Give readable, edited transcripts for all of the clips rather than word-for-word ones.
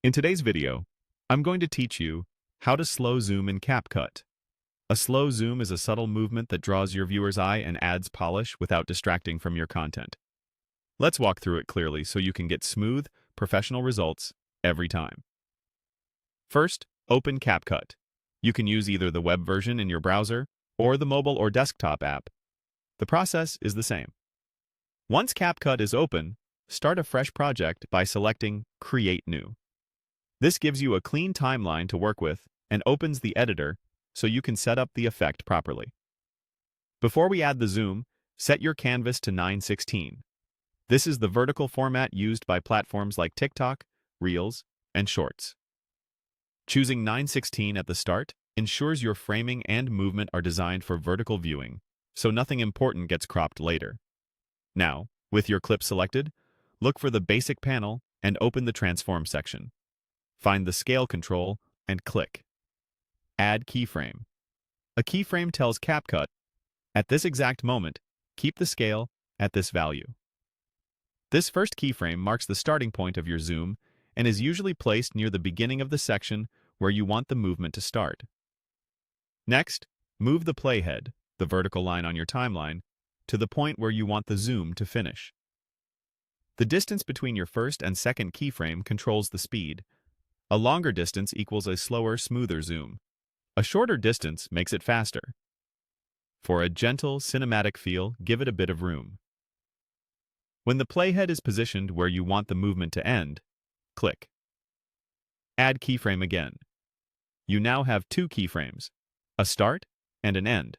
In today's video, I'm going to teach you how to slow zoom in CapCut. A slow zoom is a subtle movement that draws your viewer's eye and adds polish without distracting from your content. Let's walk through it clearly so you can get smooth, professional results every time. First, open CapCut. You can use either the web version in your browser or the mobile or desktop app. The process is the same. Once CapCut is open, start a fresh project by selecting Create New. This gives you a clean timeline to work with and opens the editor so you can set up the effect properly. Before we add the zoom, set your canvas to 9:16. This is the vertical format used by platforms like TikTok, Reels, and Shorts. Choosing 9:16 at the start ensures your framing and movement are designed for vertical viewing, so nothing important gets cropped later. Now, with your clip selected, look for the basic panel and open the transform section. Find the scale control and click. Add keyframe. A keyframe tells CapCut, at this exact moment, keep the scale at this value. This first keyframe marks the starting point of your zoom and is usually placed near the beginning of the section where you want the movement to start. Next, move the playhead, the vertical line on your timeline, to the point where you want the zoom to finish. The distance between your first and second keyframe controls the speed. A longer distance equals a slower, smoother zoom. A shorter distance makes it faster. For a gentle, cinematic feel, give it a bit of room. When the playhead is positioned where you want the movement to end, click. Add keyframe again. You now have two keyframes, a start and an end.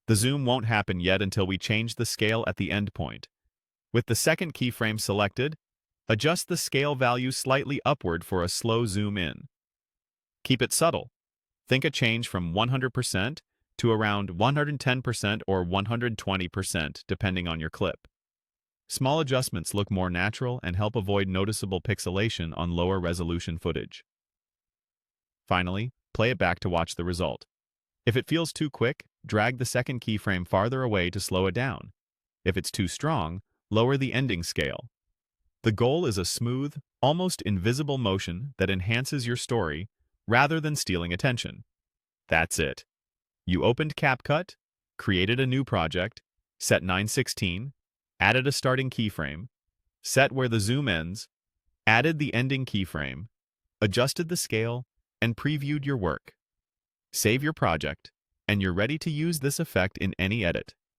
The zoom won't happen yet until we change the scale at the end point. With the second keyframe selected, adjust the scale value slightly upward for a slow zoom in. Keep it subtle. Think a change from 100% to around 110% or 120% depending on your clip. Small adjustments look more natural and help avoid noticeable pixelation on lower resolution footage. Finally, play it back to watch the result. If it feels too quick, drag the second keyframe farther away to slow it down. If it's too strong, lower the ending scale. The goal is a smooth, almost invisible motion that enhances your story rather than stealing attention. That's it. You opened CapCut, created a new project, set 9:16, added a starting keyframe, set where the zoom ends, added the ending keyframe, adjusted the scale, and previewed your work. Save your project, and you're ready to use this effect in any edit.